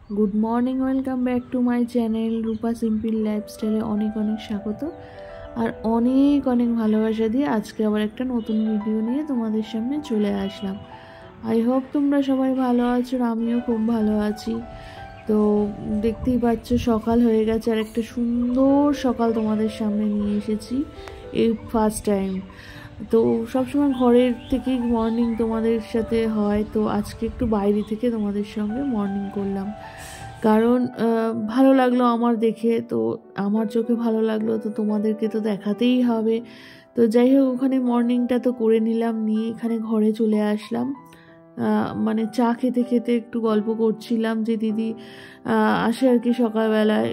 Good morning, welcome back to my channel Rupa simple লাইফস্টাইলে অনেক অনেক স্বাগত আর অনেক অনেক ভালোবাসা দিয়ে আজকে আবার একটা নতুন ভিডিও নিয়ে তোমাদের সামনে চলে আসলাম। আই হোপ তোমরা সবাই ভালো আছো, আর আমিও খুব ভালো আছি। তো দেখতেই পাচ্ছ সকাল হয়ে গেছে, আর একটা সুন্দর সকাল তোমাদের সামনে নিয়ে এসেছি এই ফার্স্ট টাইম। তো সবসময় ঘরের থেকেই মর্নিং তোমাদের সাথে হয়, তো আজকে একটু বাইরে থেকে তোমাদের সঙ্গে মর্নিং করলাম, কারণ ভালো লাগলো আমার দেখে। তো আমার চোখে ভালো লাগলো, তো তোমাদেরকে তো দেখাতেই হবে। তো যাই হোক, ওখানে মর্নিংটা তো করে নিলাম, নিয়ে এখানে ঘরে চলে আসলাম। মানে চা খেতে খেতে একটু গল্প করছিলাম যে দিদি আসে আর কি সকালবেলায়,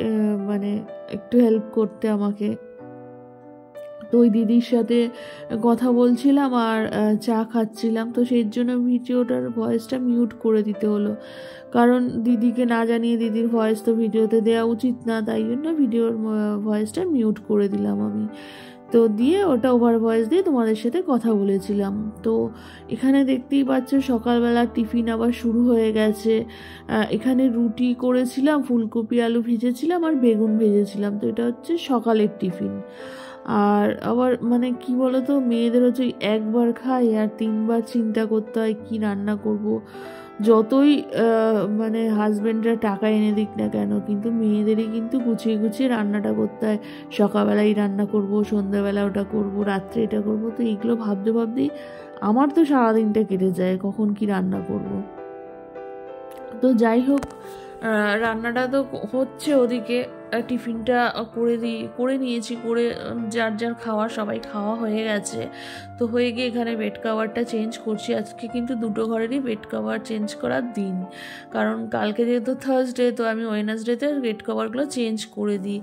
মানে একটু হেল্প করতে আমাকে। তো ওই দিদির সাথে কথা বলছিলাম আর চা খাচ্ছিলাম, তো সেই জন্য ভিডিওটার ভয়েসটা মিউট করে দিতে হলো, কারণ দিদিকে না জানিয়ে দিদির ভয়েস তো ভিডিওতে দেওয়া উচিত না, তাই জন্য ভিডিওর ভয়েসটা মিউট করে দিলাম আমি। তো দিয়ে ওটা ওভার ভয়েস দিয়ে তোমাদের সাথে কথা বলেছিলাম। তো এখানে দেখতেই পাচ্ছ সকালবেলা টিফিন আবার শুরু হয়ে গেছে। এখানে রুটি করেছিলাম, ফুলকপি আলু ভেজেছিলাম আর বেগুন ভেজেছিলাম, তো এটা হচ্ছে সকালের টিফিন। আর আবার মানে কি বলতো, মেয়েদের হচ্ছে একবার খাই আর তিনবার চিন্তা করতে হয় কি রান্না করব। যতই মানে হাজব্যান্ডরা টাকা এনে দিক না কেন, কিন্তু মেয়েদেরই কিন্তু গুছিয়ে গুছিয়ে রান্নাটা করতে হয়। সকালবেলায় রান্না করব, সন্ধ্যাবেলা ওটা করব, রাত্রে এটা করব, তো এইগুলো ভাবতে ভাবতেই আমার তো সারাদিনটা কেটে যায় কখন কি রান্না করব। তো যাই হোক, রান্নাটা তো হচ্ছে ওদিকে, টিফিনটা করে নিয়েছি, করে যার যার খাওয়া সবাই খাওয়া হয়ে গেছে। তো হয়ে গিয়ে এখানে বেড কাভারটা চেঞ্জ করছি। আজকে কিন্তু দুটো ঘরেরই বেড কাভার চেঞ্জ করার দিন, কারণ কালকে যেহেতু থার্সডে, তো আমি ওয়েডনেসডেতে বেড কাভারগুলো চেঞ্জ করে দিই।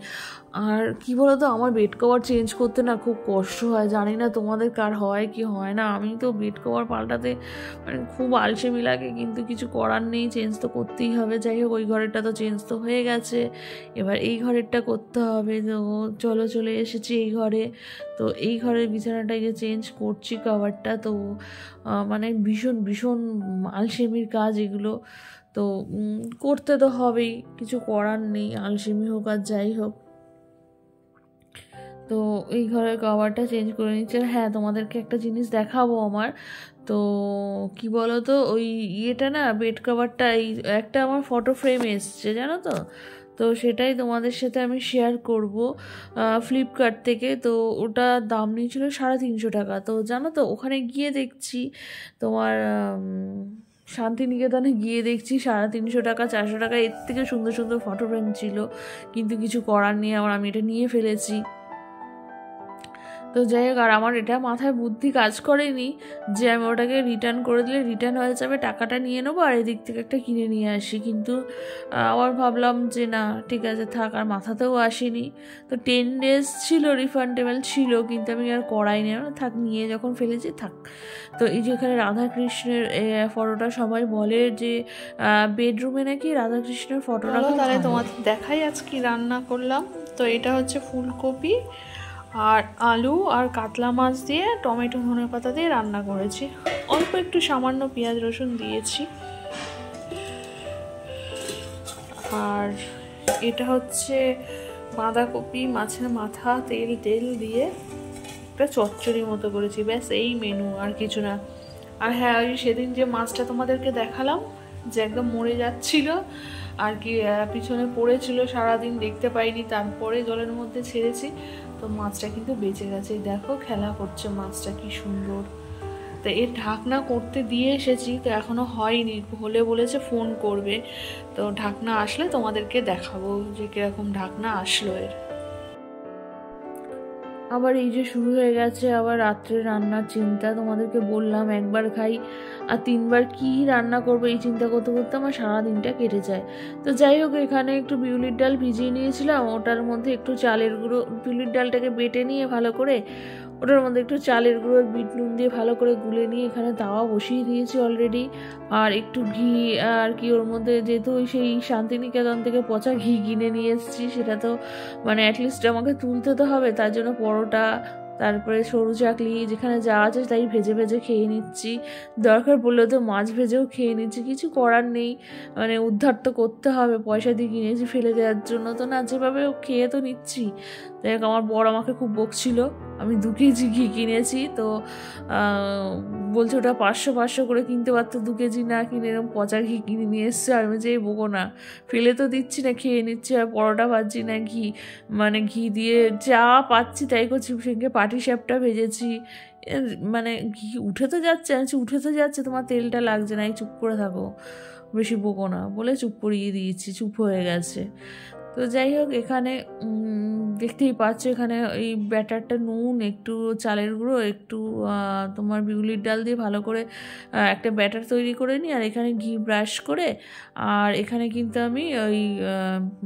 আর কি বলতো, আমার বেড কভার চেঞ্জ করতে না খুব কষ্ট হয়, জানি না তোমাদের কার হয় কি হয় না। আমি তো বেড কভার পাল্টাতে মানে খুব আলসেমি লাগে, কিন্তু কিছু করার নেই, চেঞ্জ তো করতেই হবে। যাই হোক, ওই ঘরেরটা তো চেঞ্জ তো হয়ে গেছে, এবার এই ঘরেরটা করতে হবে। তো চলে এসেছি এই ঘরে। তো এই ঘরের বিছানাটাকে চেঞ্জ করছি, কভারটা। তো মানে ভীষণ ভীষণ আলসেমির কাজ এগুলো, তো করতে তো হবেই, কিছু করার নেই, আলসেমি হোক আর যাই হোক। তো এই ঘরের কভারটা চেঞ্জ করে নিচ্ছে। হ্যাঁ, তোমাদেরকে একটা জিনিস দেখাবো আমার। তো কি বলো তো, ওই ইয়েটা না, বেড কভারটা, এই একটা আমার ফটো ফ্রেম এসছে জানো তো। তো সেটাই তোমাদের সাথে আমি শেয়ার করব ফ্লিপকার্ট থেকে। তো ওটা দাম নিয়েছিল 350 টাকা। তো জানো তো, ওখানে গিয়ে দেখছি তোমার শান্তিনিকেতনে গিয়ে দেখছি 350 টাকা, 400 টাকা, এর থেকে সুন্দর সুন্দর ফটো ফ্রেম ছিল, কিন্তু কিছু করার নেই, আমি এটা নিয়ে ফেলেছি। তো যাই হোক, আর আমার এটা মাথায় বুদ্ধি কাজ করেনি যে আমি ওটাকে রিটার্ন করে দিলে রিটার্ন হয়ে যাবে, টাকাটা নিয়ে নেবো আর এদিক থেকে একটা কিনে নিয়ে আসি। কিন্তু আবার ভাবলাম যে না, ঠিক আছে থাক, আর মাথাতেও আসেনি। তো 10 days ছিল, রিফান্ডেবল ছিল, কিন্তু আমি আর করাইনি, থাক, নিয়ে যখন ফেলেছি থাক। তো এই যে এখানে রাধাকৃষ্ণের ফটোটা, সবাই বলে যে বেডরুমে নাকি রাধাকৃষ্ণের ফটোটা, তাহলে তোমাদের দেখাই আজ কি রান্না করলাম। তো এটা হচ্ছে ফুলকপি আর আলু আর কাতলা মাছ দিয়ে টমেটো ধনেপাতা দিয়ে রান্না করেছি, অল্প একটু সামান্য পেঁয়াজ রসুন দিয়েছি। আর এটা হচ্ছে বাঁধাকপি, মাছের মাথা, তেল দিয়ে একটা চচ্চড়ি মতো করেছি, ব্যাস এই মেনু, আর কিছু না। আর হ্যাঁ, ওই সেদিন যে মাছটা তোমাদেরকে দেখালাম যে একদম মরে যাচ্ছিল আর কি, পিছনে পড়েছিল সারাদিন, দেখতে পাইনি, তারপরে জলের মধ্যে ছেড়েছি, তো মাছটা কিন্তু বেঁচে গেছে। দেখো খেলা করছে মাছটা, কি সুন্দর। তো এর ঢাকনা করতে দিয়ে এসেছি, তো এখনো হয়নি, হলে বলেছে ফোন করবে। তো ঢাকনা আসলে তোমাদেরকে দেখাবো যে কিরকম ঢাকনা আসলো এর। আবার এই যে শুরু হয়ে গেছে আবার রাত্রে রান্নার চিন্তা, তোমাদেরকে বললাম একবার খাই আর তিনবার কি রান্না করবো, এই চিন্তা করতে করতে আমার সারাদিনটা কেটে যায়। তো যাই হোক, এখানে একটু বিউলির ডাল ভিজিয়ে নিয়েছিলাম, ওটার মধ্যে একটু চালের গুঁড়ো, বিউলির ডালটাকে বেটে নিয়ে ভালো করে ওটার মধ্যে একটু চালের গুঁড়ো, বিট নুন দিয়ে ভালো করে গুলে নিয়ে এখানে তাওয়া বসিয়ে দিয়েছি অলরেডি। আর একটু ঘি আর কি ওর মধ্যে, যেহেতু ওই সেই শান্তিনিকেতন থেকে পচা ঘি কিনে নিয়ে এসেছি, সেটা তো মানে অ্যাটলিস্ট আমাকে তুলতে তো হবে, তার জন্য পরোটা তারপরে সরু চাকলি যেখানে যা আছে তাই ভেজে ভেজে খেয়ে নিচ্ছি, দরকার পড়লে তো মাছ ভেজেও খেয়ে নিচ্ছি, কিছু করার নেই, মানে উদ্ধার তো করতে হবে, পয়সা দিয়ে কিনেছি ফেলে দেওয়ার জন্য তো না, যেভাবে খেয়ে তো নিচ্ছি। দেখ আমার বর আমাকে খুব বকছিল, আমি 2 কেজি ঘি কিনেছি, তো বলছে ওটা 500 করে কিনতে পারতো, 2 কেজি না কিনে এরকম পচা ঘি কিনে নিয়ে এসছে। আর আমি যে বকো না, ফেলে তো দিচ্ছি না, খেয়ে নিচ্ছি, আর পরোটা ভাজছি না ঘি, মানে ঘি দিয়ে যা পাচ্ছি তাই করছি। সেদিকে পাটিসাপটা ভেজেছি, মানে ঘি উঠে তো যাচ্ছে, আমি উঠে তো যাচ্ছে, তোমার তেলটা লাগছে না, এই চুপ করে থাকো, বেশি বকো না বলে চুপ করিয়ে দিয়েছি, চুপ হয়ে গেছে। তো যাই হোক, এখানে দেখতেই পাচ্ছ এখানে এই ব্যাটারটা নুন, একটু চালের গুঁড়ো, একটু তোমার বিউলির ডাল দিয়ে ভালো করে একটা ব্যাটার তৈরি করে নিই। আর এখানে ঘি ব্রাশ করে, আর এখানে কিন্তু আমি ওই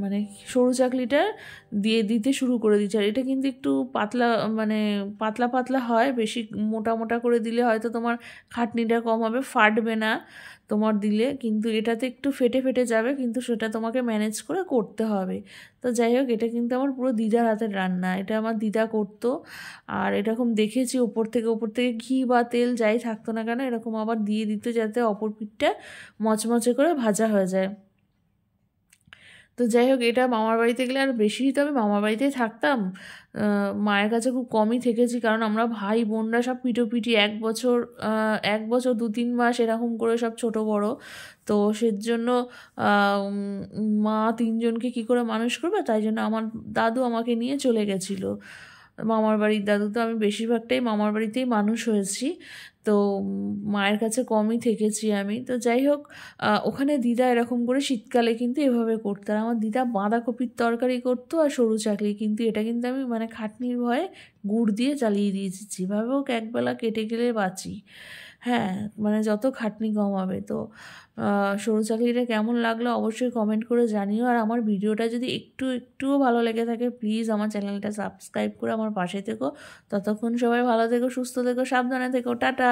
মানে সরু চাকলিটা দিয়ে দিতে শুরু করে দিচ্ছি। আর এটা কিন্তু একটু পাতলা, মানে পাতলা পাতলা হয়, বেশি মোটা মোটা করে দিলে হয়তো তোমার খাটনিটা কম হবে, ফাটবে না তোমার দিলে, কিন্তু এটাতে একটু ফেটে ফেটে যাবে, কিন্তু সেটা তোমাকে ম্যানেজ করে করতে হবে। তো যাই হোক, এটা কিন্তু আমার পুরো দিদার হাতের রান্না, এটা আমার দিদা করতো। আর এরকম দেখেছি ওপর থেকে ঘি বা তেল যাই থাকতো না কেন এরকম আবার দিয়ে দিতে, যাতে অপর পিঠটা মচমচে করে ভাজা হয়ে যায়। তো যাই হোক, এটা মামার বাড়িতে গেলে আর বেশি তো আমি মামার বাড়িতেই থাকতাম, মায়ের কাছে খুব কমই থেকেছি, কারণ আমরা ভাই বোনরা সব পিটোপিটি 1 বছর 1 বছর 2-3 মাস এরকম করে সব ছোট বড়। তো সেজন্য মা 3জনকে কি করে মানুষ করবে, তাই জন্য আমার দাদু আমাকে নিয়ে চলে গেছিলো মামার বাড়ির দাদু। তো আমি বেশিরভাগটাই মামার বাড়িতেই মানুষ হয়েছি, তো মায়ের কাছে কমই থেকেছি আমি। তো যাই হোক, ওখানে দিদা এরকম করে শীতকালে কিন্তু এভাবে করতো। আর আমার দিদা বাঁধাকপির তরকারি করতো আর সরু চাকলি, কিন্তু এটা কিন্তু আমি মানে খাটনির ভয়ে গুড় দিয়ে চালিয়ে দিয়েছি, যেভাবে হোক একবেলা কেটে গেলে বাঁচি। হ্যাঁ, মানে যত খাটনি কমাবে। তো সরু চাকলিটা কেমন লাগলো অবশ্যই কমেন্ট করে জানিও। আর আমার ভিডিওটা যদি একটুও ভালো লেগে থাকে, প্লিজ আমার চ্যানেলটা সাবস্ক্রাইব করে আমার পাশে থেকো। ততক্ষণ সবাই ভালো থেকো, সুস্থ থেকো, সাবধানে থেকো, টাটা।